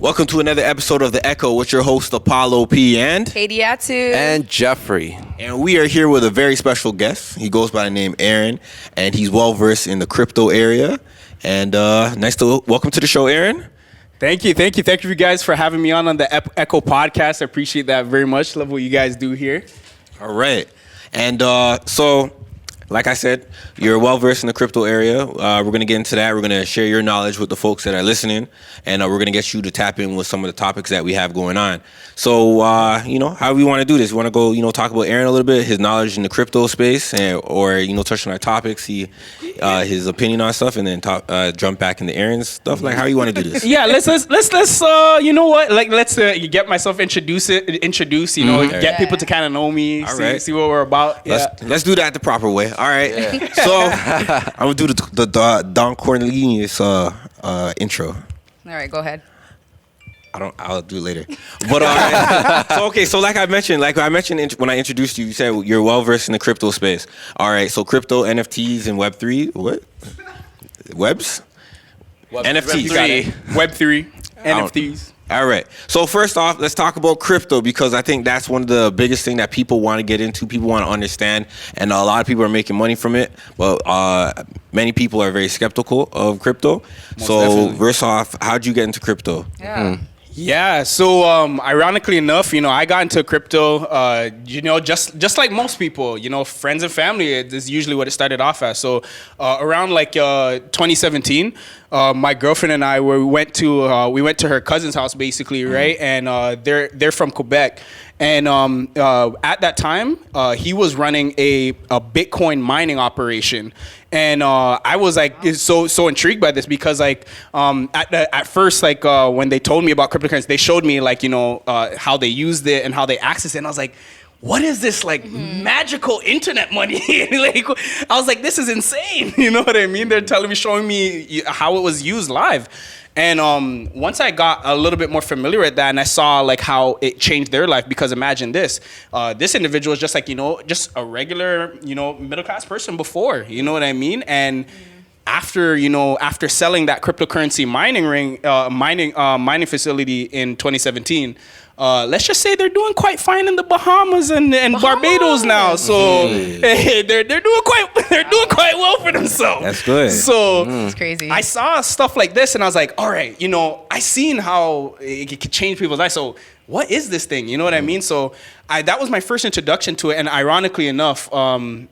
Welcome to another episode of The Echo with your host Apollo P. and Kadiatu and Jeffrey. And we are here with a very special guest. He goes by the name Aaron, and he's well versed in the crypto area. And welcome to the show, Aaron. Thank you you guys for having me on the Echo podcast. I appreciate that very much. Love what you guys do here. All right. And so, like I said, you're well versed in the crypto area. We're going to get into that. We're going to share your knowledge with the folks that are listening, and we're going to get you to tap in with some of the topics that we have going on. So, how we want to do this? We want to go, talk about Aaron a little bit, his knowledge in the crypto space, or touch on our topics, his opinion on stuff, and then jump back into Aaron's stuff. Like, how you want to do this? Yeah, let's you know what? Like, let's get myself introduce. Get people to kind of know me, see what we're about. Let's do that the proper way. All right. Yeah. So I'm gonna do the Don Cornelius intro. All right, go ahead. I'll do it later. But so like I mentioned when I introduced you, you said you're well versed in the crypto space. All right, so crypto, NFTs, and Web3. What? Webs? NFTs. Web3, NFTs. All right. So first off, let's talk about crypto, because I think that's one of the biggest things that people want to get into, people want to understand, and a lot of people are making money from it. But many people are very skeptical of crypto. First off, how'd you get into crypto? Yeah. Yeah, so ironically enough, I got into crypto, just like most people, friends and family is usually what it started off as. So around 2017, my girlfriend and I we went to her cousin's house basically, right? And they're from Quebec. And at that time, he was running a Bitcoin mining operation. And I was so intrigued by this because at first when they told me about cryptocurrency, they showed me how they used it and how they accessed it, and I was like, what is this magical internet money? I was like, this is insane. You know what I mean? They're showing me how it was used live. And once I got a little bit more familiar with that, and I saw how it changed their life, because imagine this individual is just just a regular middle class person before, you know what I mean? And after selling that cryptocurrency mining facility in 2017, let's just say they're doing quite fine in the Bahamas and Barbados now. So they're doing quite well for themselves. That's good. So it's crazy. I saw stuff like this and I was like, all right, I seen how it could change people's lives. So what is this thing? You know what I mean? So that was my first introduction to it. And ironically enough, I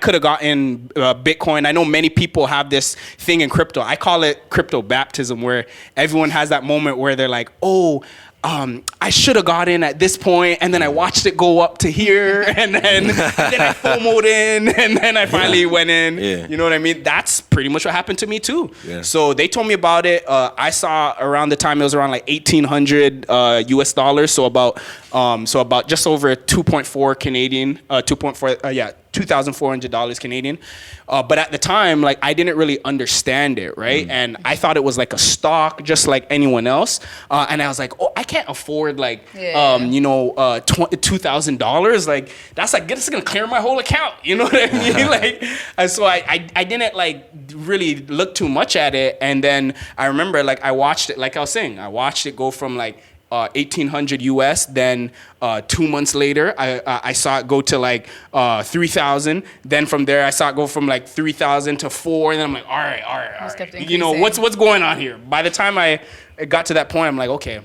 could have gotten Bitcoin. I know many people have this thing in crypto. I call it crypto baptism, where everyone has that moment where they're like, I should have got in at this point, and then I watched it go up to here, and then I FOMO'd in, and then I finally went in. Yeah. You know what I mean? That's pretty much what happened to me too. Yeah. So they told me about it. I saw around the time it was around $1,800 US dollars, so about just over 2.4 Canadian, $2,400 Canadian. But at the time, I didn't really understand it, right? And I thought it was like a stock, just like anyone else. And I was like, I can't afford $2,000. This is gonna clear my whole account. You know what I mean? And so I didn't really look too much at it. And then I remember I watched it, like I was saying, I watched it go from 1,800 US. Then 2 months later, I saw it go to 3,000. Then from there, I saw it go from 3,000 to 4. And then I'm like, all right. What's going on here? By the time I got to that point, I'm like, okay,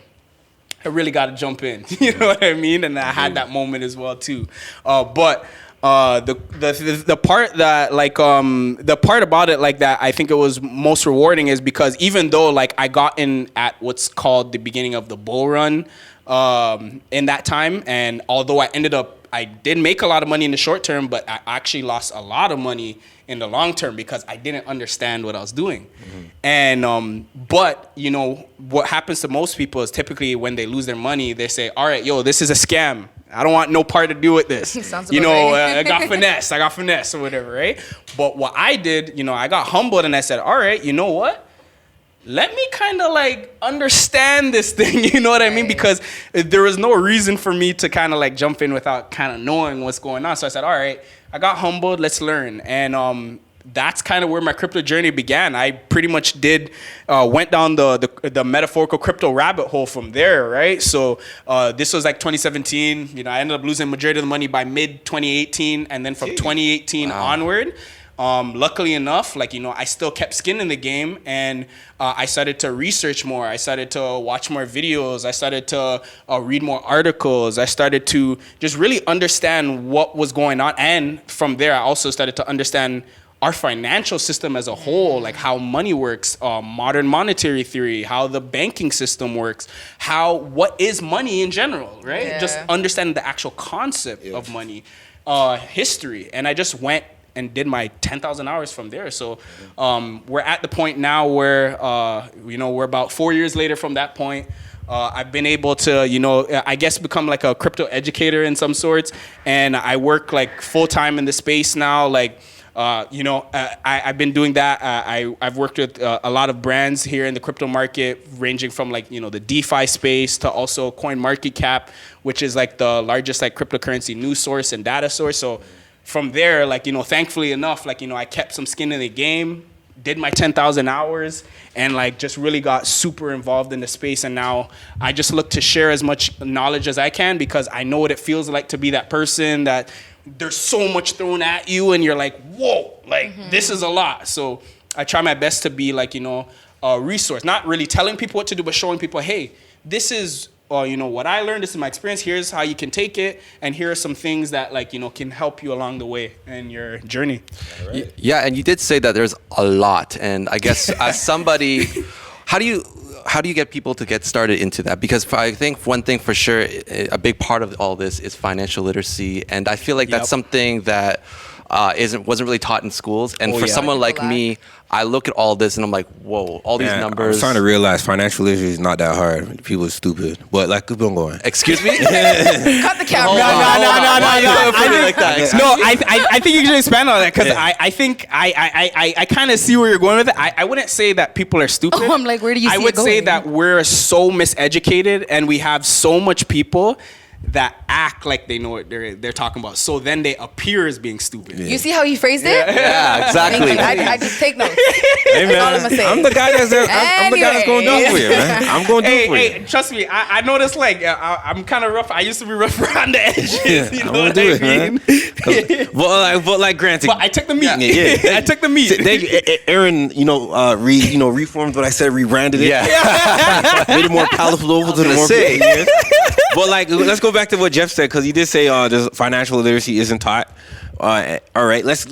I really got to jump in. You know what I mean? And I had that moment as well too. But the part that the part about it that I think it was most rewarding is because even though I got in at what's called the beginning of the bull run in that time, and although I did make a lot of money in the short term, but I actually lost a lot of money in the long term because I didn't understand what I was doing. And but what happens to most people is typically when they lose their money, they say, all right, this is a scam. I don't want no part to do with this. Sounds I got finesse or whatever, right? But what I did, I got humbled and I said, all right, you know what? Let me kind of understand this thing, you know what I mean? Because there was no reason for me to kind of jump in without kind of knowing what's going on. So I said, all right, I got humbled, let's learn. And that's kind of where my crypto journey began. I pretty much went down the metaphorical crypto rabbit hole from there, right? So this was like 2017. You know, I ended up losing majority of the money by mid 2018, and then from 2018 onward. Luckily enough, like, you know, I still kept skin in the game, and I started to research more. I started to watch more videos. I started to read more articles. I started to just really understand what was going on. And from there, I also started to understand our financial system as a whole, like how money works, modern monetary theory, how the banking system works, what is money in general, right? Yeah. Just understanding the actual concept of money, history. And I just went and did my 10,000 hours from there. So we're at the point now where, you know, we're about 4 years later from that point. I've been able to, you know, I guess become like a crypto educator in some sorts. And I work like full time in the space now. Like, you know, I've been doing that. I've worked with a lot of brands here in the crypto market, ranging from like, you know, the DeFi space to also CoinMarketCap, which is like the largest like cryptocurrency news source and data source. So from there, like, you know, thankfully enough, like, you know, I kept some skin in the game, did my 10,000 hours, and like just really got super involved in the space. And now I just look to share as much knowledge as I can, because I know what it feels like to be that person that there's so much thrown at you and you're like, whoa, like this is a lot. So I try my best to be like, you know, a resource, not really telling people what to do, but showing people, hey, this is, you know, what I learned, this is my experience, here's how you can take it, and here are some things that, like, you know, can help you along the way in your journey. Right. Yeah, and you did say that there's a lot, and I guess as somebody, how do you get people to get started into that? Because I think one thing for sure, a big part of all this is financial literacy, and I feel like that's something that wasn't really taught in schools. And for someone like me, I look at all this and I'm like, whoa, all these numbers. I'm starting to realize financial literacy is not that hard. People are stupid. But like, keep on going. Excuse me? Cut the camera. No. I think you can expand on that, because Yeah. I think I kind of see where you're going with it. I wouldn't say that people are stupid. Oh, I'm like, where do you see I it would say going? that we're so miseducated, and we have so much people that act like they know what they're talking about. So then they appear as being stupid. You see how he phrased it? Yeah, exactly. Thank you. I just take notes. Hey, man, That's all I'm gonna say. I'm the guy that's I'm the guy that's going to do it for you, man. I'm going to do it for you. Hey, trust me, I noticed, like, I'm kind of rough. I used to be rough around the edges. Yeah, You know I'm going what to do I it, mean? man. But like, granted. But I took the meat. Yeah. I took the meat. Thank you. Aaron, reformed what I said, rebranded it. Yeah. Made it more palatable to the more people. But like, let's go back to what Jeff said, because he did say this financial literacy isn't taught. All right, let's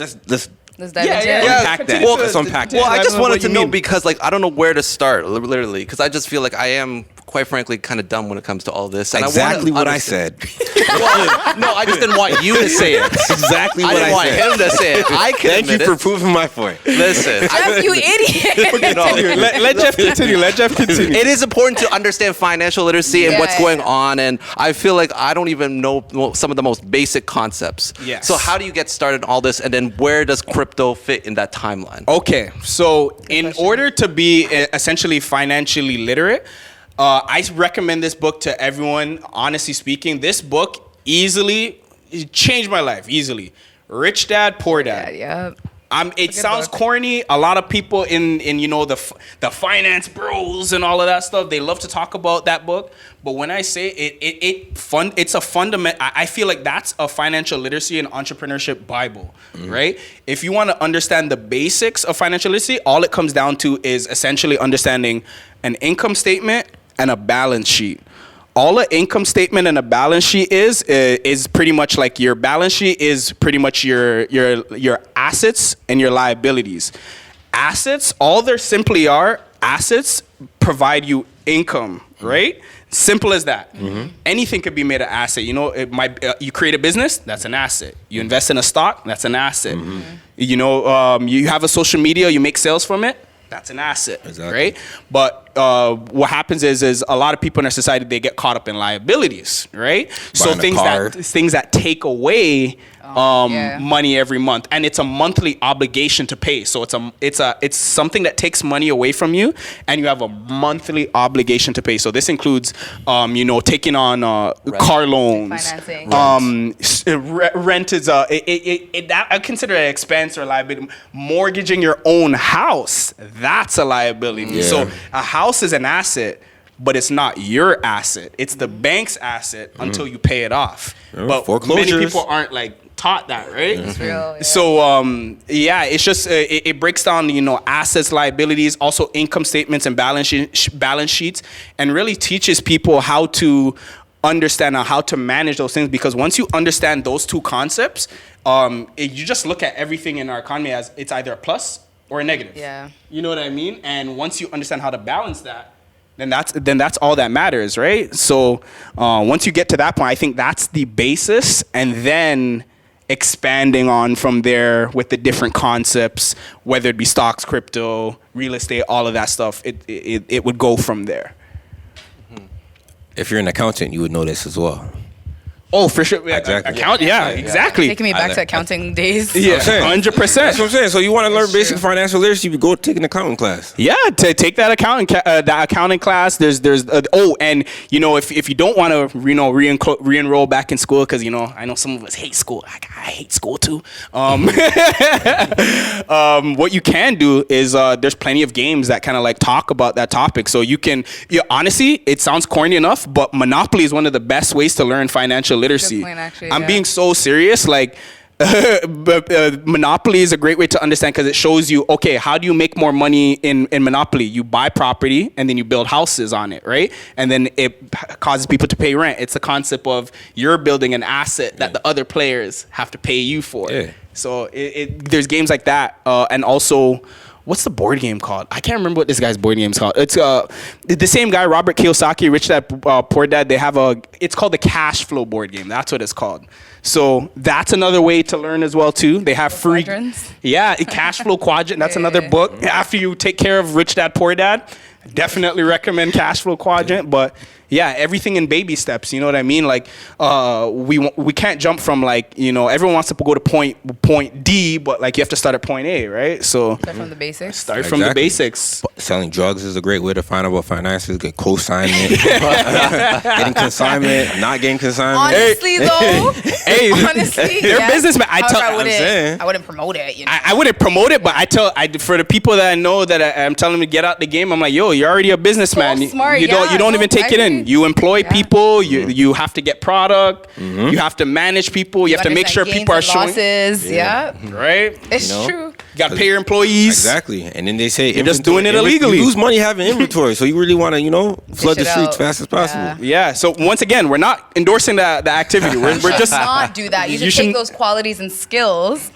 Let's dive Yeah, into yeah, it. yeah. unpack that. Continue Let's unpack that. Well, I just What wanted you to know mean. because, like, I don't know where to start, literally, because I just feel like I am, quite frankly, kind of dumb when it comes to all this. And Exactly I wanna what I understand- said. Well, no, I just didn't want you to say it. Exactly I what didn't I want said. him to say it. I can Thank you admit for it. proving my point. Listen, Jeff, you idiot. Let Jeff continue. Let Jeff continue. it is important to understand financial literacy and Yeah, what's yeah, going yeah. on, and I feel like I don't even know some of the most basic concepts. Yes. So how do you get started in all this, and then where does crypto fit in that timeline? Okay, so in order to be essentially financially literate, I recommend this book to everyone. Honestly speaking, this book easily changed my life. Easily, Rich Dad, Poor Dad. Yeah. It sounds book. corny. A lot of people in you know the finance bros and all of that stuff, they love to talk about that book. But when I say it's a fundament. I feel like that's a financial literacy and entrepreneurship Bible, right? If you want to understand the basics of financial literacy, all it comes down to is essentially understanding an income statement and a balance sheet. All an income statement and a balance sheet is pretty much like your balance sheet is pretty much your assets and your liabilities. Assets, all there simply are, assets provide you income, right? Simple as that. Anything could be made an asset. You know, you create a business, that's an asset. You invest in a stock, that's an asset. You know, you have a social media, you make sales from it, that's an asset, right? But what happens is a lot of people in our society, they get caught up in liabilities, right? So Buying a car. things that take away Yeah. money every month, and it's a monthly obligation to pay. So it's something that takes money away from you, and you have a monthly obligation to pay. So this includes taking on car loans, Financing. rent is that I consider it an expense or liability. Mortgaging your own house, that's a liability. Yeah. So a house is an asset, but it's not your asset. It's the bank's asset until you pay it off. Yeah, But foreclosures. many people aren't taught that, right? It's real. Yeah. So it's just it breaks down assets, liabilities, also income statements and balance sheets, and really teaches people how to understand how to manage those things. Because once you understand those two concepts, you just look at everything in our economy as it's either a plus or a negative. Yeah. You know what I mean? And once you understand how to balance that, then that's all that matters, right? So once you get to that point, I think that's the basis, and then expanding on from there with the different concepts, whether it be stocks, crypto, real estate, all of that stuff, it would go from there. If you're an accountant, you would know this as well. Oh, for sure. Exactly. Exactly. Taking me back to accounting days. Yeah, saying. 100%. That's what I'm saying. So you want to learn It's basic true. financial literacy, you go take an accounting class. Yeah, to take that accounting class. There's and if you don't want to re-enroll back in school, because I know some of us hate school. I hate school too. What you can do is there's plenty of games that kind of talk about that topic. So you can honestly, it sounds corny enough, but Monopoly is one of the best ways to learn financial literacy. Good point, actually, I'm yeah. being so serious. Monopoly is a great way to understand, because it shows you, okay, how do you make more money in Monopoly? You buy property and then you build houses on it, right? And then it causes people to pay rent. It's the concept of you're building an asset that the other players have to pay you for. Yeah. So there's games like that, and also, what's the board game called? I can't remember what this guy's board game is called. It's the same guy, Robert Kiyosaki, Rich Dad, Poor Dad. They have it's called the Cash Flow board game. That's what it's called. So that's another way to learn as well too. They have free, quadrants? yeah, Cash Flow Quadrant. That's another book. After you take care of Rich Dad, Poor Dad, definitely recommend Cash Flow Quadrant. But yeah, everything in baby steps. You know what I mean? We can't jump from everyone wants to go to point D, but you have to start at point A, right? So Start from the basics. start from the Exactly. basics. Selling drugs is a great way to find out about finances. Get co-signment, getting consignment, not getting consignment. Honestly, though. Hey, honestly, they're yes. businessmen. However, saying. I wouldn't promote it. I wouldn't promote it, but for the people that I know that I'm telling them to get out the game, I'm like, yo, you're already a businessman. So smart, you don't yeah. even take I it in. agree. You employ Yeah. people. You have to get product. You have to manage people. You have to make sure Understand people are gains showing. and losses. Yeah. Right. It's You know? true. You got to pay your employees. Exactly. And then they say You're just doing it illegally. You lose money having inventory, so you really want to, flood the it streets out. fast as possible. Yeah. Yeah. So once again, we're not endorsing the activity. We're just Not do that. You You should shouldn't- take those qualities and skills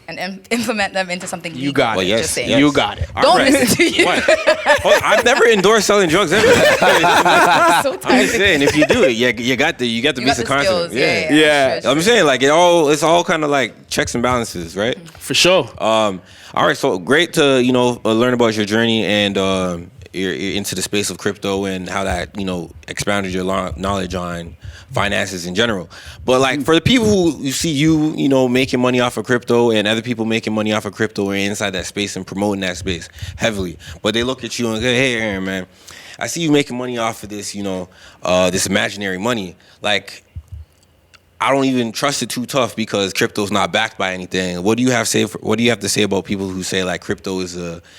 and implement them into something You got legal. it. Yes, Just saying. yes. You got it. Don't Right. listen to you. Oh, I've never endorsed selling drugs ever. I'm so I'm tired. just saying, if you do it, you got the You got basic the concept. skills. Yeah. Yeah. Sure, I'm saying it's all kind of checks and balances, right? For sure. All right, so great to learn about your journey and you're into the space of crypto and how that expanded your knowledge on finances in general. But for the people who you see making money off of crypto and other people making money off of crypto or inside that space and promoting that space heavily, but they look at you and say, "Hey, Aaron, man, I see you making money off of this, this imaginary money. I don't even trust it too tough because crypto's not backed by anything." What do you have to say about people who say crypto is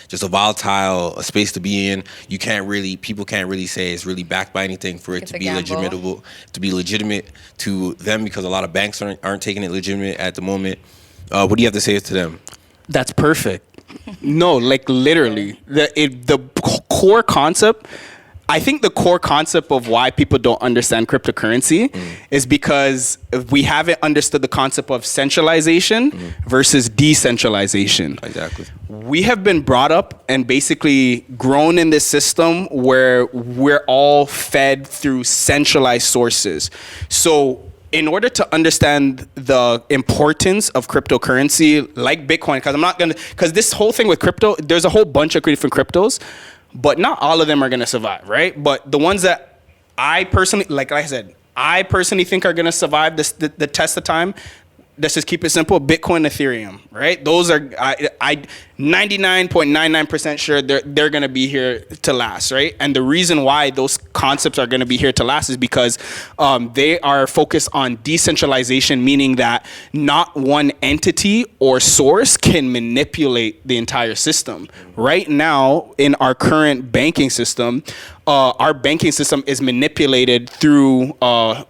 just a volatile space to be in? People can't really say it's really backed by anything for it It's to a be gamble. legitimate to them, because a lot of banks aren't taking it legitimate at the moment. What do you have to say to them? That's perfect. No, literally, the core concept. I think the core concept of why people don't understand cryptocurrency is because we haven't understood the concept of centralization versus decentralization. Exactly. We have been brought up and basically grown in this system where we're all fed through centralized sources. So in order to understand the importance of cryptocurrency like Bitcoin, because this whole thing with crypto, there's a whole bunch of different cryptos, but not all of them are going to survive, right? But the ones that I personally, like I said, I personally think are going to survive the test of time, let's just keep it simple, Bitcoin, Ethereum, right? Those are, I 99.99% sure they're going to be here to last, right? And the reason why those concepts are going to be here to last is because they are focused on decentralization, meaning that not one entity or source can manipulate the entire system. Right now, in our current banking system, our banking system is manipulated through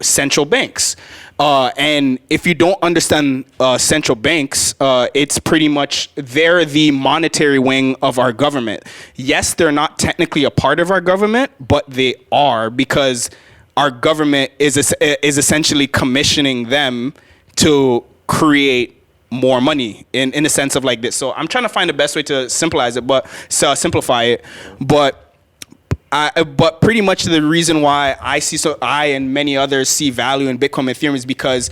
central banks. And if you don't understand central banks, it's pretty much they're the monetary wing of our government. Yes, they're not technically a part of our government, but they are, because our government is essentially commissioning them to create more money in a sense of like this. So I'm trying to find the best way to simplify it, but pretty much the reason why I and many others see value in Bitcoin and Ethereum is because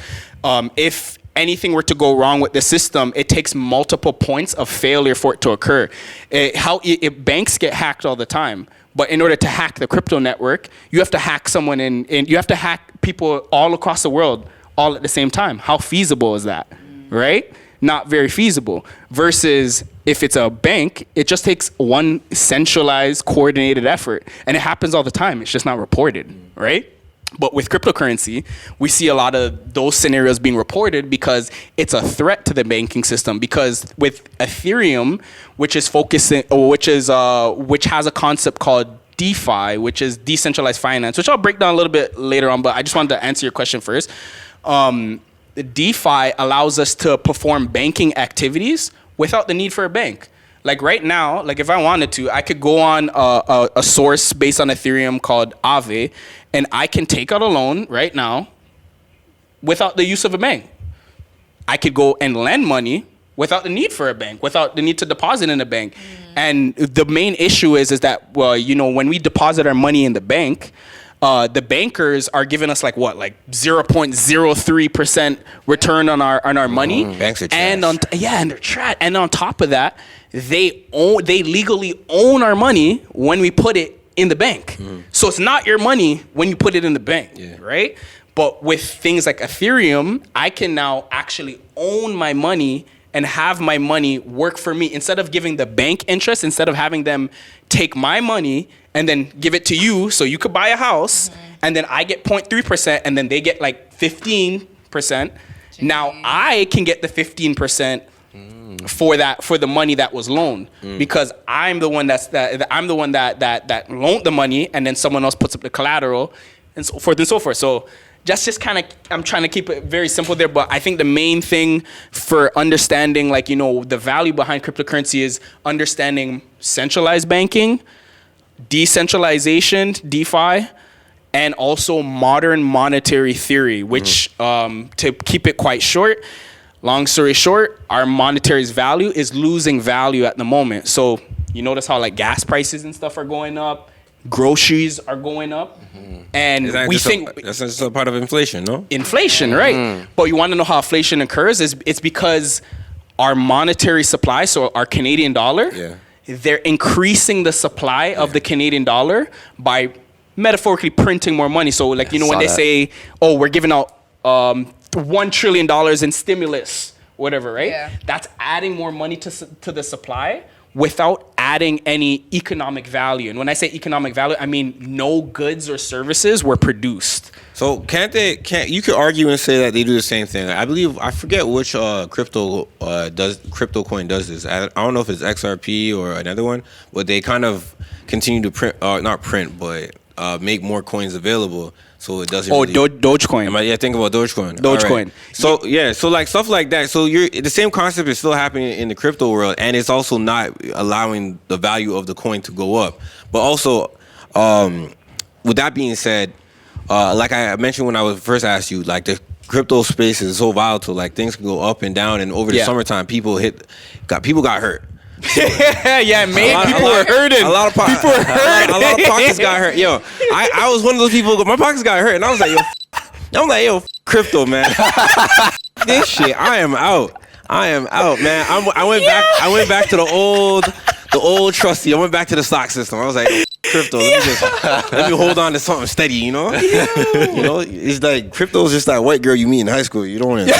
if anything were to go wrong with the system, it takes multiple points of failure for it to occur. Banks get hacked all the time, but in order to hack the crypto network, you have to hack someone you have to hack people all across the world all at the same time. How feasible is that, right? Not very feasible. Versus if it's a bank, it just takes one centralized, coordinated effort. And it happens all the time. It's just not reported, right? But with cryptocurrency, we see a lot of those scenarios being reported because it's a threat to the banking system. Because with Ethereum, which has a concept called DeFi, which is decentralized finance, which I'll break down a little bit later on, but I just wanted to answer your question first. DeFi allows us to perform banking activities without the need for a bank. Like right now, like if I wanted to, I could go on a source based on Ethereum called Aave, and I can take out a loan right now without the use of a bank. I could go and lend money without the need for a bank, without the need to deposit in a bank. And the main issue is that, well, when we deposit our money in the bank, the bankers are giving us like 0.03% return on our money. Banks are trash. And they're trash. And on top of that, they legally own our money when we put it in the bank. So it's not your money when you put it in the bank, right? But with things like Ethereum, I can now actually own my money and have my money work for me. Instead of giving the bank interest, instead of having them take my money and then give it to you so you could buy a house, and then I get 0.3% and then they get like 15%. Now I can get the 15% for the money that was loaned, because I'm the one that loaned the money, and then someone else puts up the collateral, and so forth and so forth. So just kind of, I'm trying to keep it very simple there, but I think the main thing for understanding the value behind cryptocurrency is understanding centralized banking, decentralization, DeFi, and also modern monetary theory, which to keep it quite short, long story short, our monetary's value is losing value at the moment. So you notice how like gas prices and stuff are going up, groceries are going up, and we think that's just a part of inflation, no? Inflation, right? But you want to know how inflation occurs? It's because our monetary supply, so our Canadian dollar, they're increasing the supply of the Canadian dollar by metaphorically printing more money. So like when they say, oh, we're giving out $1 trillion in stimulus, whatever, right? Yeah. That's adding more money to the supply without adding any economic value. And when I say economic value, I mean no goods or services were produced. So you could argue and say that they do the same thing. I forget which crypto coin does this. I don't know if it's XRP or another one, but they kind of continue to print, not print, but make more coins available. So it doesn't. Oh, Dogecoin. Yeah, think about Dogecoin. Dogecoin. Right. So so like stuff like that. So the same concept is still happening in the crypto world, and it's also not allowing the value of the coin to go up. But also, with that being said, like I mentioned when I was first asked you, like the crypto space is so volatile. Like things can go up and down, and over the summertime, people got hurt. People were hurting. A lot of pockets got hurt. Yo, I was one of those people. My pockets got hurt, and I was like, yo, crypto, man. This shit, I am out, man. I went back to the old trusty. I went back to the stock system. I was like, crypto. Let me hold on to something steady. You know, it's like crypto is just that white girl you meet in high school. You don't want to.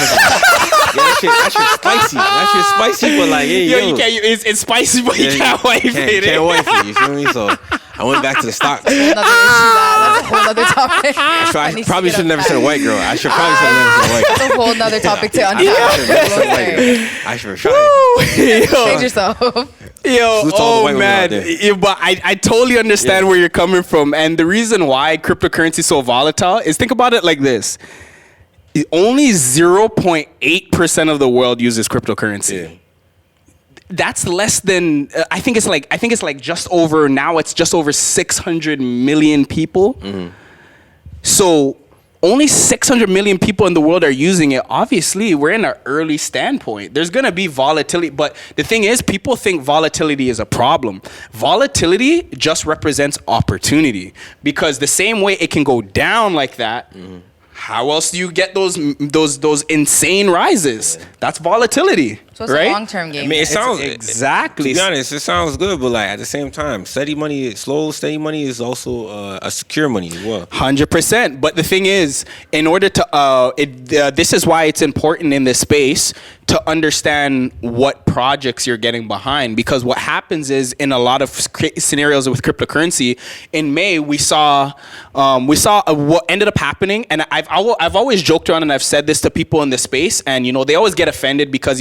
that shit spicy. That shit spicy, but like, hey, Yo, you can't. It's spicy, but you can't wipe it. Can't wipe it. You feel me? So I went back to the stocks. Another issue. That's a whole other topic. I probably should have never said a white girl. I should probably should have never said a white girl. That's a whole nother topic to unpack. I should have tried. Save yourself. Yo, Salute to all the oh white women out man, there. yeah, but I totally understand where you're coming from, and the reason why cryptocurrency is so volatile is, think about it like this: only 0.8% of the world uses cryptocurrency. Yeah. That's less than I think it's like just over, now it's just over 600 million people. So only 600 million people in the world are using it. Obviously, we're in an early standpoint. There's going to be volatility. But the thing is, people think volatility is a problem. Volatility just represents opportunity. Because the same way it can go down like that, how else do you get those insane rises? That's volatility. So it's right? a long-term game. I mean, it sounds exactly. To be honest, it sounds good, but like at the same time, steady money, slow, steady money is also a secure money as well. 100%. But the thing is, in order to, this is why it's important in this space to understand what projects you're getting behind. Because what happens is, in a lot of scenarios with cryptocurrency, in May we saw what ended up happening. And I've always joked around, and I've said this to people in the space, and they always get offended because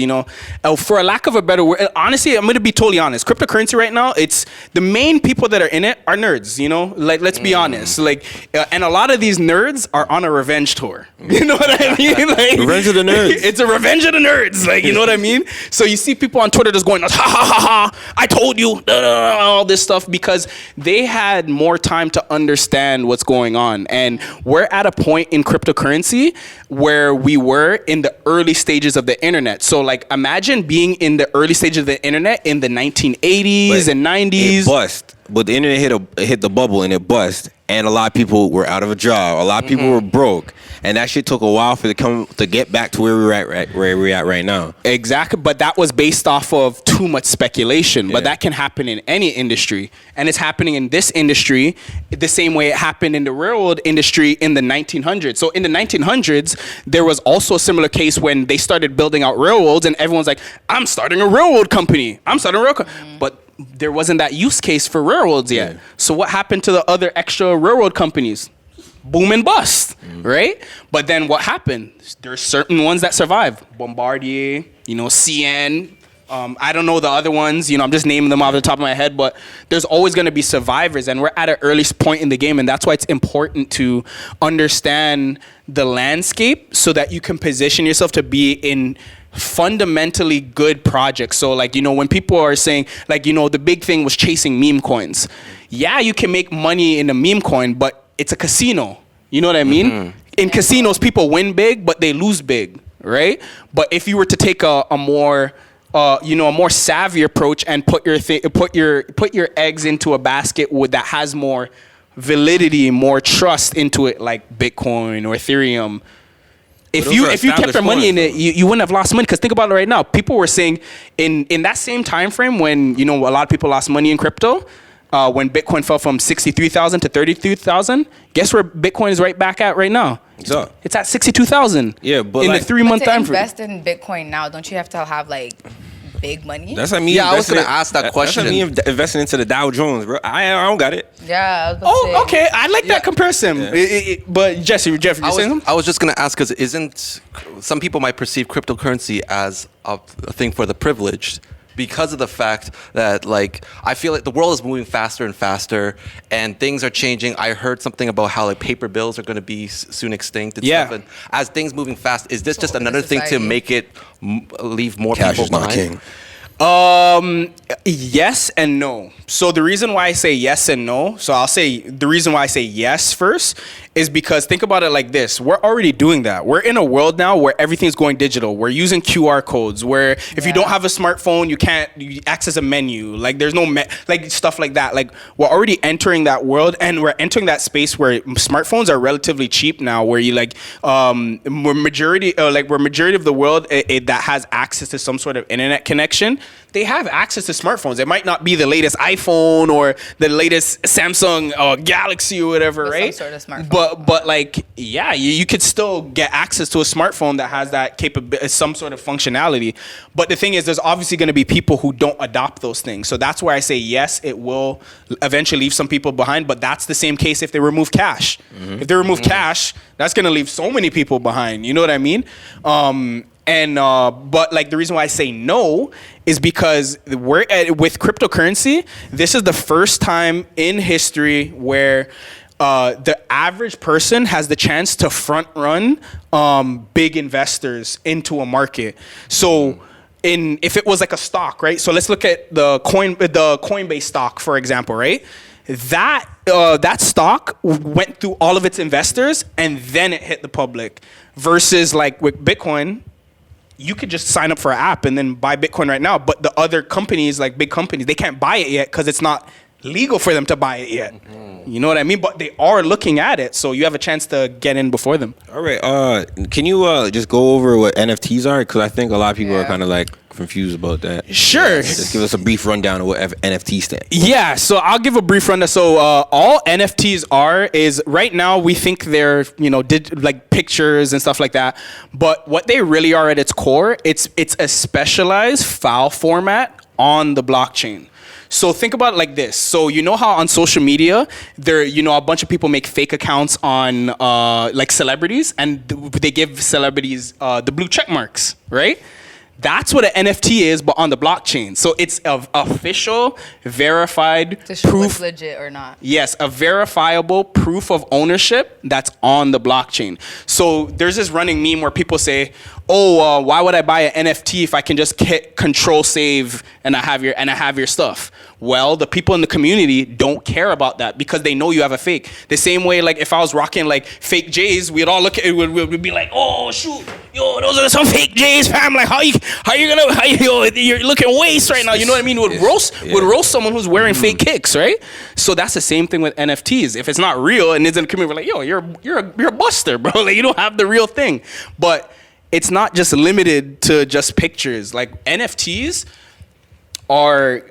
for a lack of a better word, honestly, I'm going to be totally honest. Cryptocurrency right now, it's the main people that are in it are nerds, Like, let's be honest. Like, and a lot of these nerds are on a revenge tour. You know what I mean? Like, Revenge of the nerds. It's a revenge of the nerds. Like, you know what I mean? So you see people on Twitter just going, ha ha ha ha, I told you, all this stuff, because they had more time to understand what's going on. And we're at a point in cryptocurrency where we were in the early stages of the internet. So, like, imagine being in the early stages of the internet in the 1980s and 90s. It bust, but the internet hit the bubble and it bust, and a lot of people were out of a job. A lot of people were broke, and that shit took a while for to get back to where we're at right now. Exactly, but that was based off of too much speculation. But that can happen in any industry, and it's happening in this industry the same way it happened in the railroad industry in the 1900s. So in the 1900s, there was also a similar case when they started building out railroads, and everyone's like, "I'm starting a railroad company. I'm starting a railroad," but there wasn't that use case for railroads yet. So what happened to the other extra railroad companies? Boom and bust, right? But then what happened? There's certain ones that survive. Bombardier, CN. I don't know the other ones. I'm just naming them off the top of my head. But there's always going to be survivors, and we're at an early point in the game, and that's why it's important to understand the landscape so that you can position yourself to be in fundamentally good projects. So, like, when people are saying, like, the big thing was chasing meme coins. Yeah, you can make money in a meme coin, but it's a casino. You know what I mean? In casinos, people win big, but they lose big, right? But if you were to take a more savvy approach and put your eggs into a basket that has more validity, more trust into it, like Bitcoin or Ethereum. If you kept your money in it, you wouldn't have lost money. Because think about it right now. People were saying in that same time frame when a lot of people lost money in crypto, when Bitcoin fell from 63,000 to 33,000, guess where Bitcoin is right back at right now? It's at 62,000. Yeah, but in like, the 3 month time frame. To invest in Bitcoin now, don't you have to have like big money? That's like me. Yeah, I was gonna ask that question. That's like me investing into the Dow Jones, bro. I don't got it. Yeah. I was about to say. Okay. I like that comparison. Yeah. But Jeff, you're saying something? I was just gonna ask, because some people might perceive cryptocurrency as a thing for the privileged, because of the fact that, like, I feel like the world is moving faster and faster, and things are changing. I heard something about how, like, paper bills are going to be soon extinct and stuff. And as things moving fast, is this just another thing to make it leave more Cash people is not behind? king. Yes and no. So the reason why I say yes and no, so I'll say the reason why I say yes first is because think about it like this. We're already doing that. We're in a world now where everything's going digital. We're using QR codes where if you don't have a smartphone, you can't access a menu. Like, there's no like stuff like that. Like, we're already entering that world, and we're entering that space where smartphones are relatively cheap now, where you we're majority of the world that has access to some sort of internet connection they have access to smartphones. It might not be the latest iPhone or the latest Samsung Galaxy or whatever, But right? some sort of smartphone. But like, yeah, you could still get access to a smartphone that has that some sort of functionality. But the thing is, there's obviously going to be people who don't adopt those things. So that's where I say, yes, it will eventually leave some people behind. But that's the same case if they remove cash. If they remove cash, that's going to leave so many people behind. You know what I mean? But like the reason why I say no is because with cryptocurrency, this is the first time in history where the average person has the chance to front run big investors into a market. So if it was like a stock, right? So let's look at the Coinbase stock, for example, right? That stock went through all of its investors and then it hit the public. Versus like with Bitcoin, you could just sign up for an app and then buy Bitcoin right now. But the other companies, like big companies, they can't buy it yet because it's not legal for them to buy it yet. You know what I mean? But they are looking at it, so you have a chance to get in before them. All right. Can you just go over what NFTs are? Because I think a lot of people are kind of like confused about that. Sure. Just give us a brief rundown of what NFT stands. Yeah, so I'll give a brief rundown. So all NFTs is right now we think they're like pictures and stuff like that, but what they really are at its core, it's a specialized file format on the blockchain. So think about it like this. So you know how on social media, a bunch of people make fake accounts on like celebrities, and they give celebrities the blue check marks, right? That's what an NFT is, but on the blockchain. So it's an official, verified To show proof. what's legit or not. Yes, a verifiable proof of ownership that's on the blockchain. So there's this running meme where people say, why would I buy an NFT if I can just hit Control Save and I have your stuff? Well, the people in the community don't care about that because they know you have a fake. The same way, like if I was rocking like fake J's, we'd all look at it, we'd be like, oh shoot, yo, those are some fake J's, fam. Like you're looking waste right now. You know what I mean? Would roast someone who's wearing fake kicks, right? So that's the same thing with NFTs. If it's not real and it's in the community, we're like, yo, you're a buster, bro. Like you don't have the real thing. But it's not just limited to just pictures. Like NFTs are.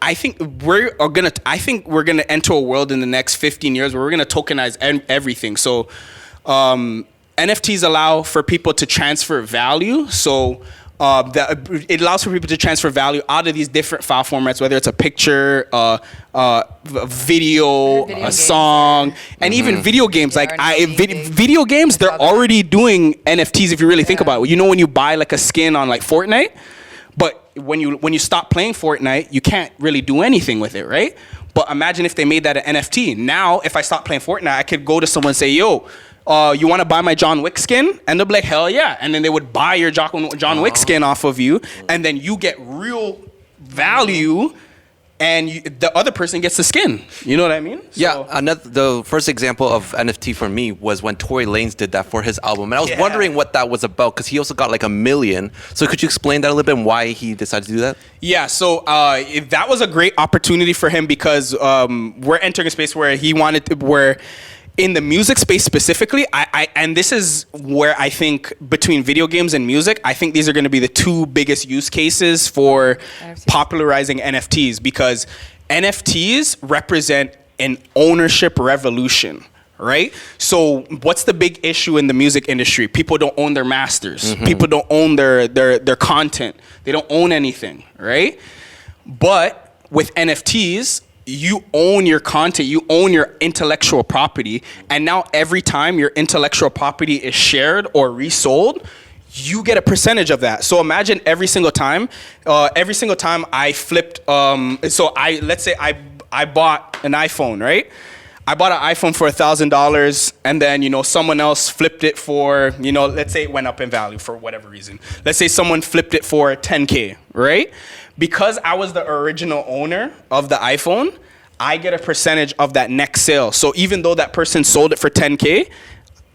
I think we're gonna enter a world in the next 15 years where we're gonna tokenize everything. So NFTs allow for people to transfer value. So it allows for people to transfer value out of these different file formats, whether it's a picture, a video, a song, and even video games. Like video games, they're already doing NFTs if you really think about it. You know when you buy like a skin on like Fortnite, but when you stop playing Fortnite, you can't really do anything with it, right? But imagine if they made that an NFT. Now, if I stop playing Fortnite, I could go to someone and say, yo, you want to buy my John Wick skin? And they'll be like, hell yeah. And then they would buy your John Wick skin off of you, and then you get real value, and the other person gets the skin. You know what I mean? Yeah, the first example of NFT for me was when Tory Lanez did that for his album. And I was wondering what that was about because he also got like 1 million. So could you explain that a little bit and why he decided to do that? Yeah, so that was a great opportunity for him because we're entering a space where where in the music space specifically, and this is where I think between video games and music, I think these are going to be the two biggest use cases for popularizing NFTs because NFTs represent an ownership revolution, right? So what's the big issue in the music industry? People don't own their masters. People don't own their content. They don't own anything, right? But with NFTs, you own your content, you own your intellectual property, and now every time your intellectual property is shared or resold, you get a percentage of that. So imagine every single time I flipped, let's say I bought an iPhone, right? I bought an iPhone for $1,000 and then, someone else flipped it for, let's say it went up in value for whatever reason. Let's say someone flipped it for $10K, right? Because I was the original owner of the iPhone, I get a percentage of that next sale. So even though that person sold it for $10K,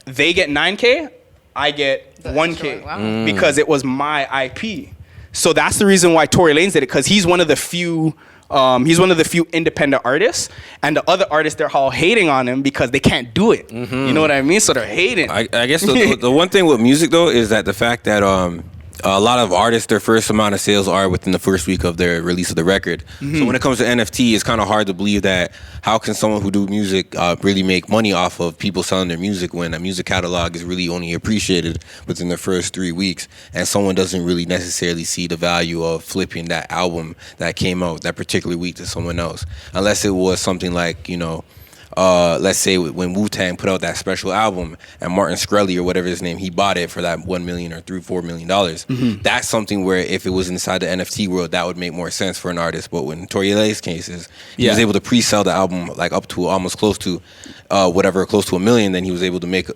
they get $9K, I get $1K because it was my IP. So that's the reason why Tory Lanez did it, because he's one of the few independent artists, and the other artists, they're all hating on him because they can't do it. You know what I mean? So they're hating. I guess the one thing with music though is that the fact that a lot of artists, their first amount of sales are within the first week of their release of the record. So when it comes to NFT, it's kind of hard to believe that how can someone who do music really make money off of people selling their music when a music catalog is really only appreciated within the first 3 weeks, and someone doesn't really necessarily see the value of flipping that album that came out that particular week to someone else, unless it was something like, let's say when Wu-Tang put out that special album and Martin Shkreli or whatever his name, he bought it for that $1 million or $4 million. That's something where if it was inside the NFT world, that would make more sense for an artist. But when Toriele's case is, he was able to pre-sell the album like up to almost close to close to $1 million, then he was able to make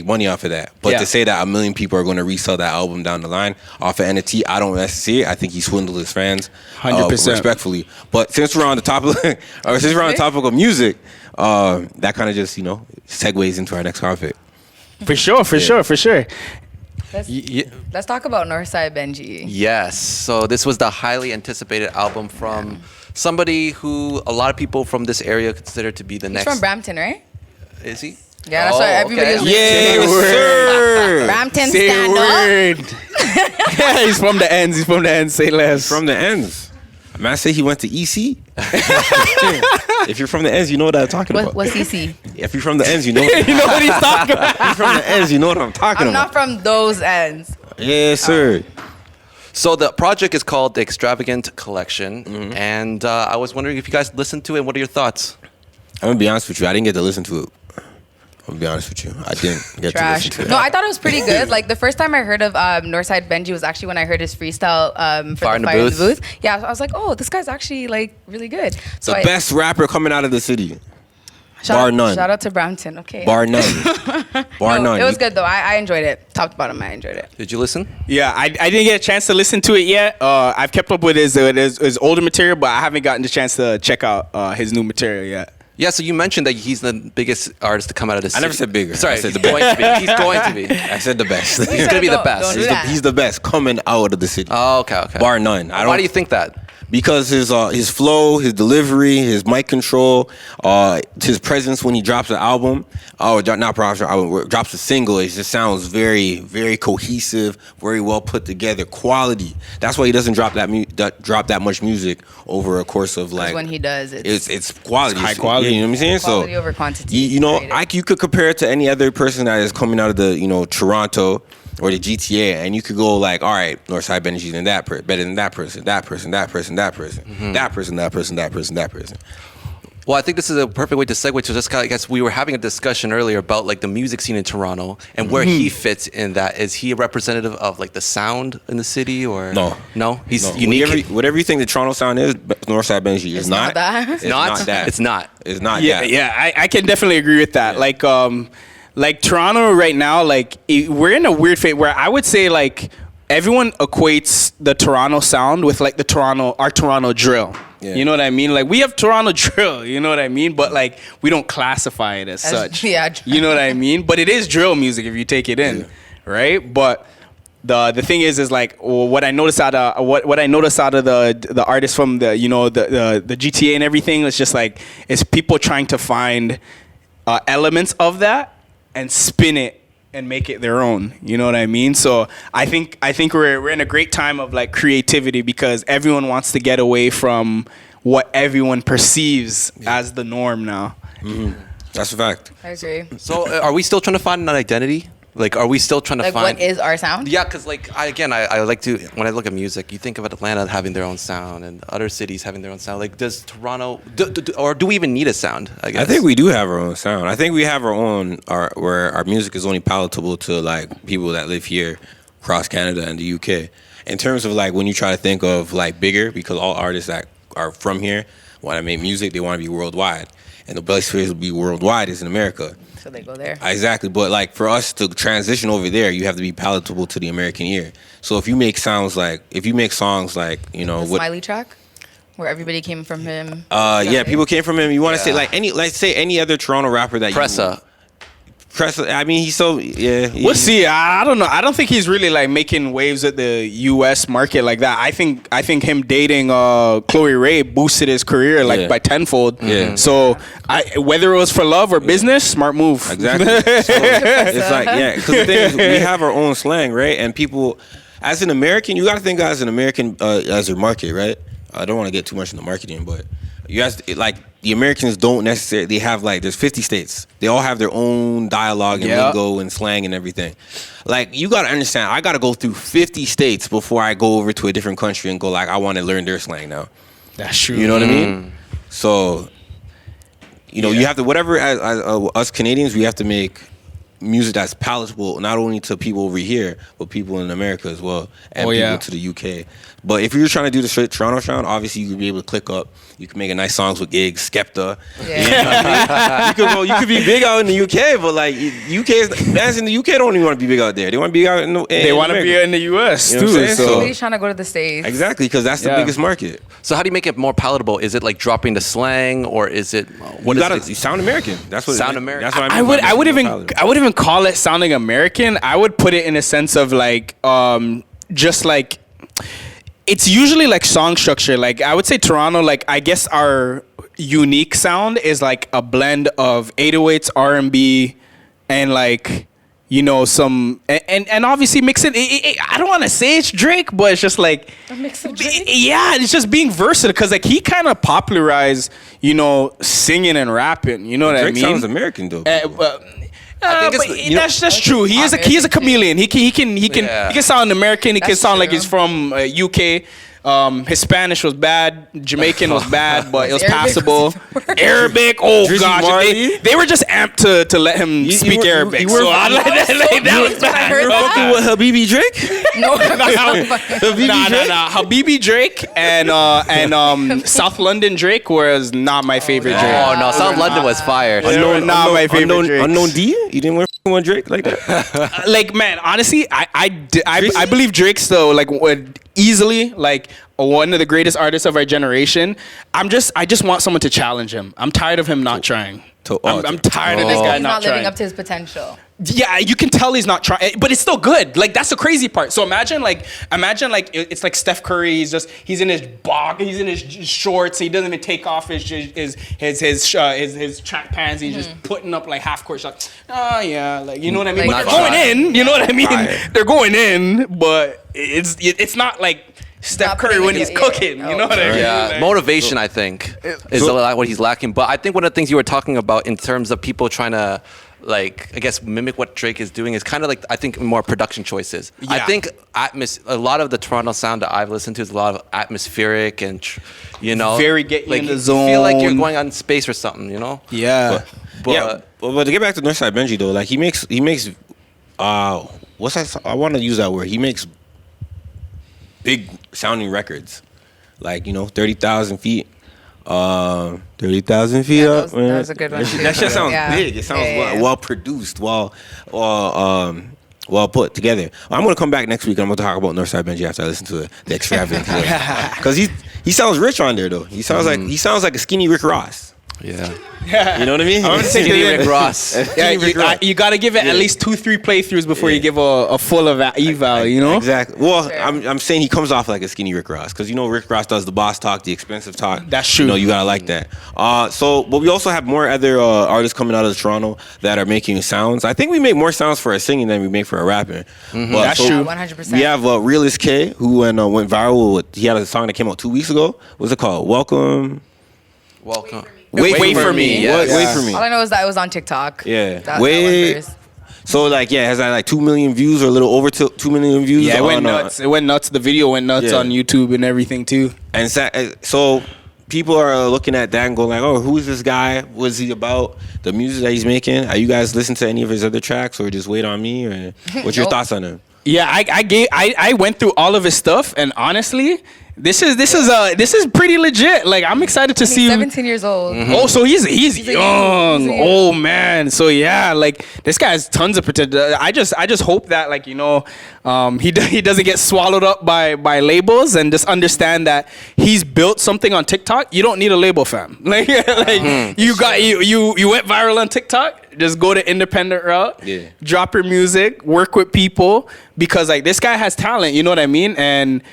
money off of that. But to say that 1 million people are going to resell that album down the line off of NFT, I don't necessarily see it. I think he swindled his fans 100%, respectfully. But since we're on the topic, of music, that kind of just segues into our next topic. For sure. Let's talk about NorthSideBenji. Yes. So this was the highly anticipated album from somebody who a lot of people from this area consider to be the next. He's from Brampton, right? Is he? Yeah, that's why everybody was Yes, sir. Brampton, Say stand word. up. Yeah, he's from the ends. Say less. From the ends. Man, I say he went to EC. If you're from the ends, you know what I'm talking about. What's EC? If you're from the ends, you know. You know what he's talking about. If you're from the ends, you know what I'm talking I'm about. not from those ends. Yes, sir. So the project is called the Extravagant Collection, and I was wondering if you guys listened to it. What are your thoughts? I'm gonna be honest with you. I didn't get to listen to it. I'm gonna be honest with you. I didn't get to listen to it. No, I thought it was pretty good. Like the first time I heard of NorthSideBenji was actually when I heard his freestyle for Fire in the Fire in the Booth. Booth. Yeah, I was like, oh, this guy's actually like really good. So The best rapper coming out of the city. Bar none. Shout out to Brampton. Okay. Bar none. Bar No, none. it was good though. I enjoyed it. Top to bottom, I enjoyed it. Did you listen? Yeah, I didn't get a chance to listen to it yet. I've kept up with his older material, but I haven't gotten the chance to check out his new material yet. Yeah, so you mentioned that he's the biggest artist to come out of this. I never said bigger. Sorry, I said he's the going to be. He's going to be. I said the best. He's going to be the Don't best. do that. He's the best coming out of the city. Oh, okay. Bar none. Why do you think that? Because his flow, his delivery, his mic control, his presence when he drops an album, drops a single, it just sounds very, very cohesive, very well put together, quality. That's why he doesn't drop that much music over a course of like. When he does, it's quality, high quality. Yeah, you know what I'm saying? quality So over quantity. you could compare it to any other person that is coming out of the Toronto or the GTA, and you could go like, all right, NorthSideBenji than that person, better than that person, that person, that person, that person, that person, that person, that person, that person. Well, I think this is a perfect way to segue to just I guess we were having a discussion earlier about like the music scene in Toronto and where he fits in that. Is he a representative of like the sound in the city or no? He's unique. Whatever you think the Toronto sound is, NorthSideBenji is not. It's not that. It's not. It's not Yeah, that. yeah, I can definitely agree with that. Yeah. Like Toronto right now, we're in a weird phase where I would say like everyone equates the Toronto sound with like our Toronto drill. Yeah. You know what I mean? Like we have Toronto drill, you know what I mean? But like we don't classify it as such. Yeah. You know what I mean? But it is drill music if you take it in, right? But the thing is like what I noticed out of the artists from the the GTA and everything, it's just like it's people trying to find elements of that and spin it and make it their own. You know what I mean? So I think we're in a great time of like creativity because everyone wants to get away from what everyone perceives as the norm now. Mm-hmm. That's a fact. I agree. So are we still trying to find an identity? Like, are we still trying to Like, find? what is our sound? Yeah, because like I like to when I look at music, you think of Atlanta having their own sound and other cities having their own sound. Like, does Toronto or do we even need a sound? I guess. I think we do have our own sound. I think we have our own where our music is only palatable to like people that live here across Canada and the UK. In terms of like when you try to think of like bigger, because all artists that are from here want to make music, they want to be worldwide, and the best place to be worldwide is in America. So they go there. Exactly, but like for us to transition over there, you have to be palatable to the American ear. So if you make songs like The Smiley track, where everybody came from him. people came from him. You want to say like any other Toronto rapper that Pressa. I mean, he's so We'll see. I don't know. I don't think he's really like making waves at the U.S. market like that. I think him dating Chloe Ray boosted his career by tenfold. Yeah. So whether it was for love or business, smart move. Exactly. So it's like because the thing is we have our own slang, right? And people. as an American, you got to think as an American as your market, right? I don't want to get too much into marketing, but you guys like the Americans don't necessarily have like there's 50 states. They all have their own dialogue and lingo and slang and everything. Like you got to understand, I got to go through 50 states before I go over to a different country and go like I want to learn their slang now. That's true. You know what I mean? So, you know, you have to whatever as us Canadians, we have to make music that's palatable not only to people over here but people in America as well and people to the UK. But if you're trying to do the straight Toronto sound, obviously you could be able to click up. You can make a nice songs with Gigs, Skepta. Yeah. You know what I mean? you could be big out in the UK, but like fans in the UK don't even want to be big out there. They want to be out in they want to be in the US you know too. So nobody's trying to go to the States. Exactly, because that's the biggest market. So how do you make it more palatable? Is it like dropping the slang, or is it you sound American? That's what sound American. That's what I would even call it sounding American. I would put it in a sense of like just like it's usually like song structure. Like I would say Toronto, like I guess our unique sound is like a blend of 808s, R&B, and like, you know, some and obviously mix it. I don't want to say it's Drake, but it's just like A mix of Drake? Yeah, it's just being versatile because like he kind of popularized, you know, singing and rapping. You know what I mean? Drake sounds American though. That's true. He is a chameleon. He can sound American. He can sound like he's from UK. His Spanish was bad. Jamaican was bad, but it was passable. Arabic, oh Drizzy gosh, they were just amped to let him speak Arabic. So I like that was bad. You were fucking with Habibi Drake? No, Nah. Habibi Drake and South London Drake was not my favorite Drake. Oh no, South London was fire. Not my favorite Drake. Unknown D? You didn't wear one Drake like that? Like man, honestly, I believe Drake's though like would easily like one of the greatest artists of our generation. I just want someone to challenge him. I'm tired of him not trying. I'm tired of this guy he's not living trying. up to his potential. Yeah, you can tell he's not trying, but it's still good. Like that's the crazy part. So imagine like it's like Steph Curry. He's in his he's in his shorts. He doesn't even take off his track pants. He's just putting up like half court shots. Oh yeah, like you know what I mean. Like, but they're going in. You know what I mean? They're going in, but it's not like Steph Curry when he's cooking. You know what I mean? Yeah, Like, motivation I think is a lot what he's lacking. But I think one of the things you were talking about in terms of people trying to like I guess mimic what Drake is doing is kind of like I think more production choices. Yeah. I think a lot of the Toronto sound that I've listened to is a lot of atmospheric and you know very get you like in the you zone. feel like you're going on space or something. You know? Yeah. But to get back to NorthSideBenji though, like he makes what's that? I want to use that word. He makes big sounding records, like 30,000 feet. 30,000 feet up. That was a good one. That shit sounds big. It sounds well produced, well put together. I'm gonna come back next week and I'm gonna talk about NorthSideBenji after I listen to the extravagant because he sounds rich on there though. He sounds like a skinny Rick Ross. Yeah. You know what I mean? I'm Skinny Rick Ross. Yeah, you got to give it at least 2-3 playthroughs before you give a full eval, you know? Exactly. Well, I'm saying he comes off like a skinny Rick Ross because Rick Ross does the boss talk, the expensive talk. That's true. You gotta like that. But we also have more other artists coming out of Toronto that are making sounds. I think we make more sounds for our singing than we make for our rapping. Mm-hmm. That's true. 100%. We have RealestK who went viral. He had a song that came out 2 weeks ago. What's it called? Welcome. Wait for me. Yes. Wait for me. All I know is that it was on TikTok. Yeah. That Wait. one first. So it has like 2 million views or a little over 2 million views. Yeah, it went nuts. It went nuts. The video went nuts on YouTube and everything too. And so people are looking at that and going like, oh, who is this guy? What's he about? The music that he's making? Are you guys listening to any of his other tracks or just Wait on Me? Or what's your thoughts on him? Yeah, I went through all of his stuff, and honestly, this is pretty legit. Like I'm excited to see. He's 17 years old. Mm-hmm. Oh, so he's young. He's Oh man. So yeah, like this guy has tons of potential. I just hope that he doesn't get swallowed up by labels and just understand that he's built something on TikTok. You don't need a label, fam. Like you went viral on TikTok. Just go the independent route. Yeah. Drop your music. Work with people because like this guy has talent. You know what I mean? And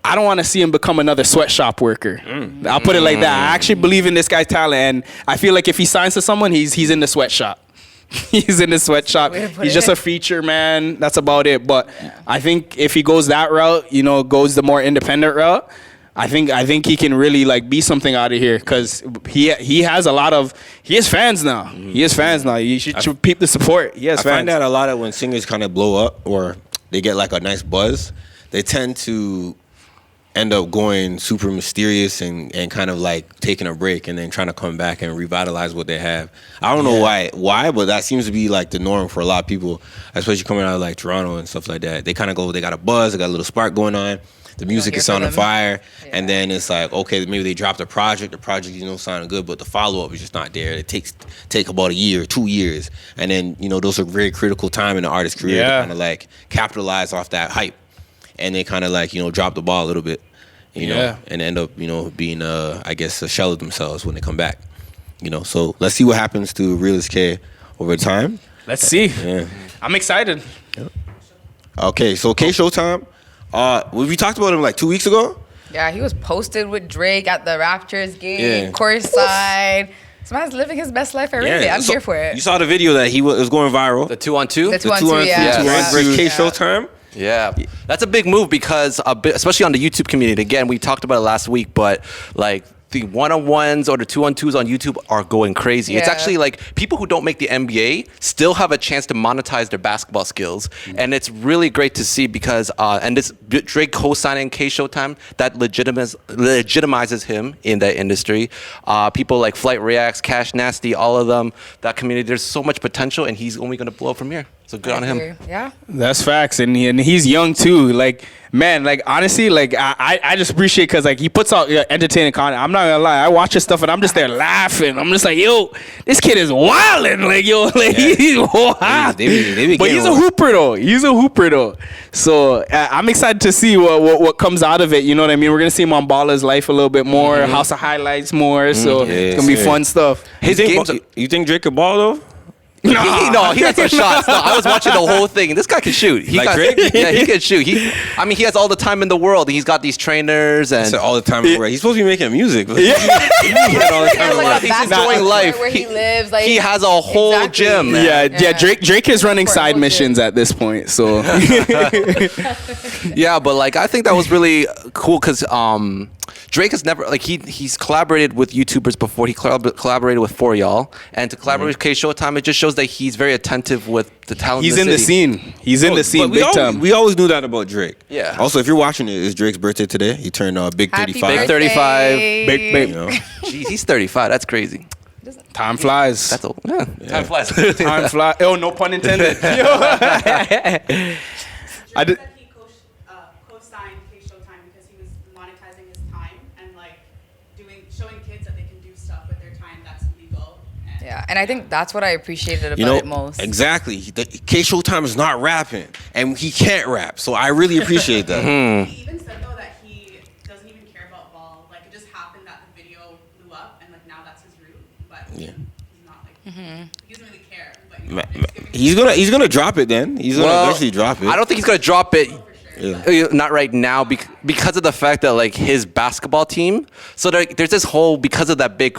I don't want to see him become another sweatshop worker. I'll put it like that. I actually believe in this guy's talent, and I feel like if he signs to someone, he's in the sweatshop. He's in the sweatshop. Way to put He's it. just a feature man. That's about it. But I think if he goes that route, goes the more independent route, I think he can really like be something out of here because he has fans now. He has fans now. You should peep the support. He has I fans. find that a lot of when singers kind of blow up or they get like a nice buzz, they tend to end up going super mysterious and kind of like taking a break and then trying to come back and revitalize what they have. I don't know why, but that seems to be like the norm for a lot of people, especially coming out of like Toronto and stuff like that. They kind of go, they got a buzz, they got a little spark going on. The music is sounding fire, and then it's like, okay, maybe they dropped a project. The project, sounding good, but the follow up is just not there. It take about a year, 2 years, and then those are very critical time in the artist's career to kind of like capitalize off that hype, and they kind of like drop the ball a little bit, and end up being I guess a shell of themselves when they come back, So let's see what happens to RealestK over time. Let's see. Yeah. I'm excited. Okay, so K Showtime. We talked about him like 2 weeks ago. Yeah, he was posted with Drake at the Raptors game, Yeah. courtside. This man's living his best life already. I'm so here for it. You saw the video that it was going viral. The 2-on-2. The 2-on-2, yeah. versus K Yeah. Showtime. Yeah, that's a big move because especially on the YouTube community. Again, we talked about it last week, but like the one-on-ones or the 2-on-2s on YouTube are going crazy. It's Yeah. actually like people who don't make the NBA still have a chance to monetize their basketball skills, and it's really great to see because and this Drake co-signing K Showtime that legitimizes him in that industry. People like Flight Reacts, Cash Nasty, all of them. That community, there's so much potential, and he's only going to blow up from here. So good on him. Yeah. That's facts, and he's young too. Like, man, like honestly, like I just appreciate because like he puts out entertaining content. I'm not gonna lie, I watch his stuff and I'm just there laughing. I'm just like, yo, this kid is wilding. Like, yo, like he's wild. They be But he's a hooper though. He's a hooper though. So I'm excited to see what comes out of it. You know what I mean? We're gonna see him on Baller's Life a little bit more, House of Highlights more. So it's gonna be fun stuff. You think Drake could ball though? He had some shots. No, I was watching the whole thing. This guy can shoot. Drake? Yeah, he can shoot. He has all the time in the world. He's got these trainers and All the time. He's supposed to be making music. He had all the time in the world. He's enjoying life. Where he lives, like he has a whole gym. Man. Yeah. Drake is running For a side whole missions gym. at this point. So Yeah, but like I think that was really cool because Drake has never like he's collaborated with YouTubers before. He collaborated with 4Y'all, and to collaborate with K Showtime, it just shows that he's very attentive with the talent. he's in the scene. He's in the scene But big time. we always knew that about Drake. Yeah. Also, if you're watching it, it's Drake's birthday today. He turned big Happy 35. Big 35. Big. Jeez, he's 35. That's crazy. Time flies. That's old. Yeah. Time flies. Time flies. Oh, no pun intended. I did. Said he co-signed K Showtime because he was monetizing his time and like showing kids that they can do stuff with their time that's legal. And Yeah, and I think that's what I appreciated about it most. Exactly. K Showtime is not rapping, and he can't rap. So I really appreciate that. He even said though that he doesn't even care about ball. Like it just happened that the video blew up and like now that's his route. But he's not like he doesn't really care. But He's gonna drop it then. He's gonna eventually drop it. I don't think he's gonna drop it. Not right now because of the fact that like his basketball team. So there's this whole because of that big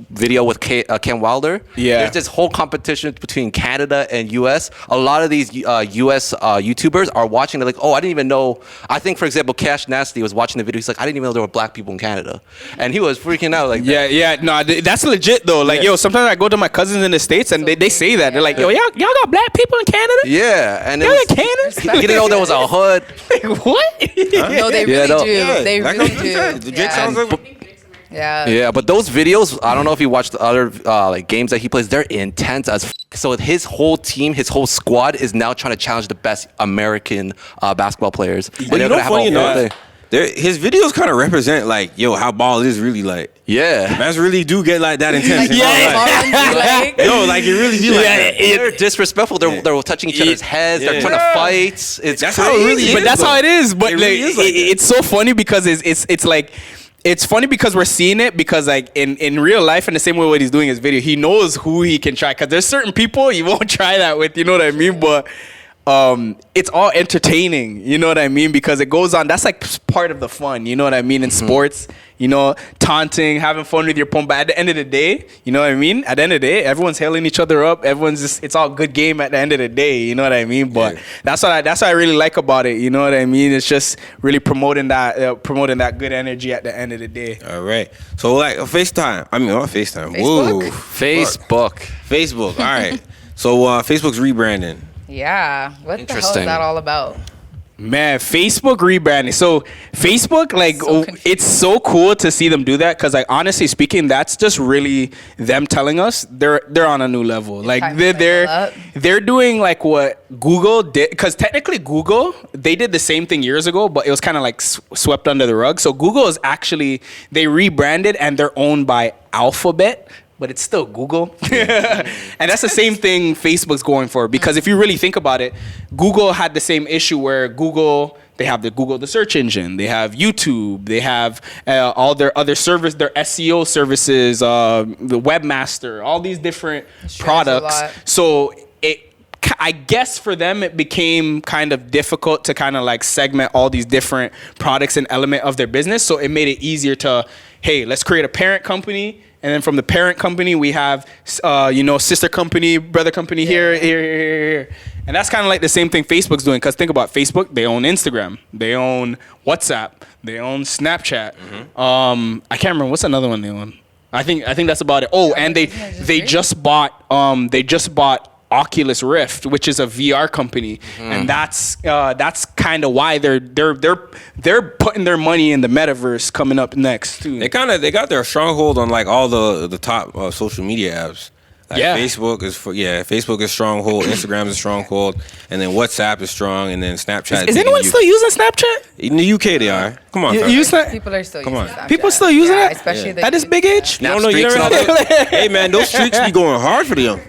video with Ken Wilder. Yeah. There's this whole competition between Canada and U.S. A lot of these U.S. YouTubers are watching. They're like, oh, I didn't even know. I think for example, Cash Nasty was watching the video. He's like, I didn't even know there were black people in Canada, and he was freaking out like. Yeah, no, that's legit though. Like, yo, sometimes I go to my cousins in the States and they say that they're like, yo, y'all got black people in Canada? Yeah, and it Y'all was, got Canada? he didn't know there was a hood. Like, what? No, they really no. do. They Like really how do. you said, Drake sounds like. Yeah. Yeah, but those videos, I don't know if you watched the other like games that he plays. They're intense as. So his whole team, his whole squad is now trying to challenge the best American basketball players. But you know, funny enough, his videos kind of represent like, yo, how ball is really like. Yeah. Man's really do get like that intense. Like, in real life. like, Yo, like it really be like that. They're disrespectful. They're touching each other's heads. They're trying to fight. It's That's crazy. how it really is. But that's how it is. But It like, really is like that. it's so funny because it's like. It's funny because we're seeing it because like in real life, in the same way what he's doing his video, he knows who he can try. Because there's certain people you won't try that with, you know what I mean? But it's all entertaining. You know what I mean? Because it goes on. That's like part of the fun. You know what I mean? In sports, you know, taunting, having fun with your opponent. But at the end of the day, you know what I mean? At the end of the day, everyone's hailing each other up. Everyone's just, it's all good game at the end of the day. You know what I mean? But that's what I really like about it. You know what I mean? It's just really promoting that good energy at the end of the day. All right. So like FaceTime. I mean, not FaceTime. Facebook? Whoa. Facebook. All right. So Facebook's rebranding. Yeah. What the hell is Interesting. that all about? Man, Facebook rebranding. So Facebook, like, So confused. it's so cool to see them do that because, like, honestly speaking, that's just really them telling us they're on a new level. Like time to level up. they're doing like what Google did, because technically Google, they did the same thing years ago, but it was kind of like swept under the rug. So Google is actually, they rebranded and they're owned by Alphabet. But it's still Google. And that's the same thing Facebook's going for. Because if you really think about it, Google had the same issue where they have the search engine, they have YouTube, they have all their other service, their SEO services, the webmaster, all these different products. So I guess for them, it became kind of difficult to kind of like segment all these different products and element of their business. So it made it easier to, hey, let's create a parent company. And then from the parent company, we have, sister company, brother company here. And that's kind of like the same thing Facebook's doing. Because think about Facebook, they own Instagram, they own WhatsApp, they own Snapchat. I can't remember, what's another one they own? I think that's about it. Oh, and they just bought Oculus Rift, which is a VR company, and that's kind of why they're putting their money in the metaverse coming up next too. They got their stronghold on like all the top social media apps. Like Facebook is stronghold, Instagram is stronghold, and then WhatsApp is strong, and then Snapchat. Is anyone still using Snapchat? In the UK, they are. Come on, You fam. use that? People are still Come using on. Snapchat. People still using it? Especially the At this big age? You don't know, you never Snap know. streaks Hey man, those streaks be going hard for them.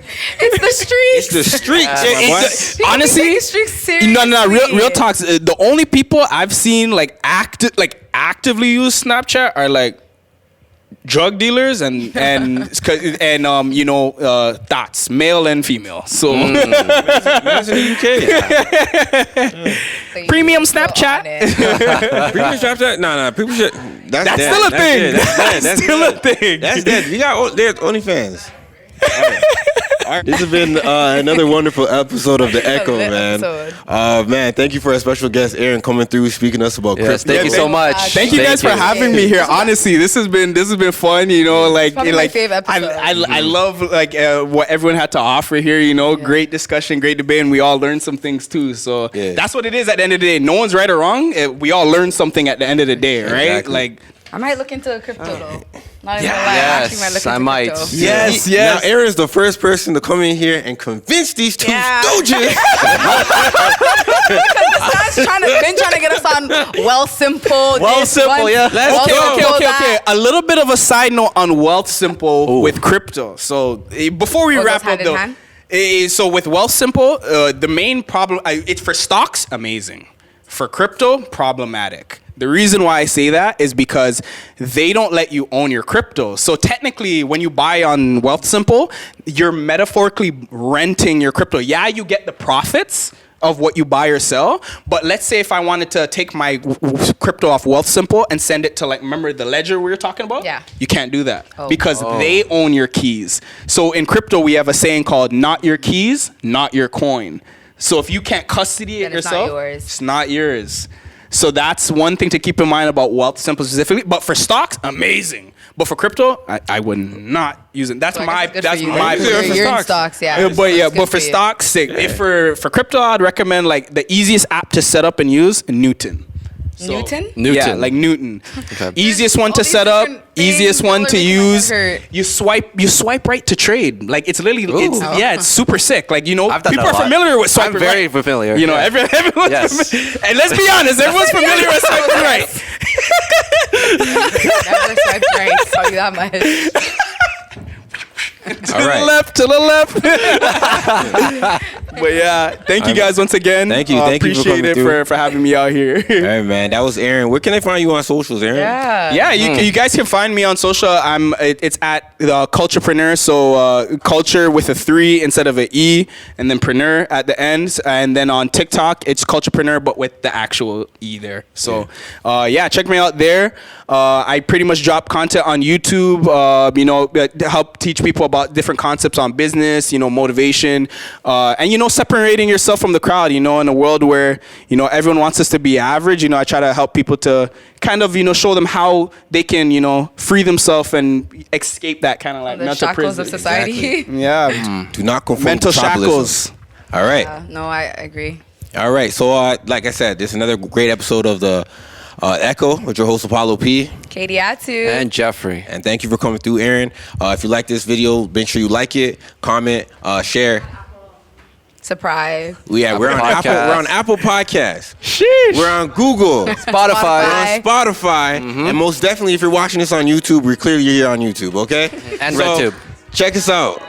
It's the streets. It's the streaks, my boy. Honestly, Take the streaks seriously. no, real talks. The only people I've seen actively use Snapchat are like drug dealers and thoughts, male and female. So That's in the UK. Premium Still on Snapchat. it. Premium Snapchat? Nah. People should. That's dead. still a thing. Dead. That's still a dead. thing. That's dead. You got there's OnlyFans. All right. This has been another wonderful episode of The Echo, lit man. episode. Man, thank you for our special guest, Aaron, coming through, speaking to us about Yes, crypto. thank you so much. Thank you guys for having me here. Honestly, this has been fun. You know, like Probably my favorite episode. I love like what everyone had to offer here. You know, great discussion, great debate, and we all learned some things too. So that's what it is at the end of the day. No one's right or wrong. We all learn something at the end of the day, right? Exactly. Like. I might look into crypto though. Not even Yeah. gonna lie. I actually Yes, might look into I might. crypto. Yes. Now, Aaron's the first person to come in here and convince these two stooges. This guy's been trying to get us on Wealth Simple. Wealth Simple, yeah. Wealth Simple, Okay. that. A little bit of a side note on Wealth Simple with crypto. So before we Goes wrap hand up in though, hand? so with Wealth Simple, the main problem, it's for stocks, amazing. For crypto, problematic. The reason why I say that is because they don't let you own your crypto. So technically, when you buy on Wealth Simple, you're metaphorically renting your crypto. Yeah, you get the profits of what you buy or sell. But let's say if I wanted to take my crypto off Wealth Simple and send it to, like, remember the ledger we were talking about? Yeah. You can't do that because they own your keys. So in crypto, we have a saying called not your keys, not your coin. So if you can't custody it Then it's not yourself, yours. it's not yours. So that's one thing to keep in mind about Wealth Simple specifically. But for stocks, amazing. But for crypto, I would not use it. That's So I my guess it's good for you. You're You're in stocks. stocks, yeah. But It's good for you. stocks, sick. If for crypto, I'd recommend like the easiest app to set up and use, Newton. So- Newton? Yeah, like Newton. Okay. Easiest one All to these set up, different things easiest one that to are making my use. head hurt. You swipe right to trade. Like it's literally, it's super sick. Like, you know, I've done people that a are lot. familiar with swiping I'm very right. familiar. You know, Yeah. everyone's Yes. and let's be honest, everyone's familiar with swiping right. Never swipe right, tell you that much. All right. To the left. But yeah, thank you guys once again. Thank you. Thank you for appreciate coming it through. for having me out here. All right, man. That was Aaron. Where can they find you on socials, Aaron? Yeah. Yeah, you guys can find me on social. It's at Culturepreneur. So culture with a 3 instead of an E, and then preneur at the end. And then on TikTok, it's Culturepreneur, but with the actual E there. So check me out there. I pretty much drop content on YouTube. To help teach people about different concepts on business. Motivation, and separating yourself from the crowd. In a world where everyone wants us to be average. I try to help people to kind of show them how they can free themselves and escape that kind of like The mental shackles prison. of society. Exactly. Yeah. Do not conform Mental to tribalism. shackles. All right. No, I agree. All right. So, like I said, this is another great episode of the Echo with your host Apollo P. Kadiatu. And Jeffrey. And thank you for coming through, Aaron. If you like this video, make sure you like it, comment, share. Surprise. We're on Podcast. Apple. We're on Apple Podcasts. Sheesh. We're on Google. Spotify. Spotify. On Spotify. And most definitely, if you're watching this on YouTube, we're clearly here on YouTube. Okay. And So, RedTube. Check us out.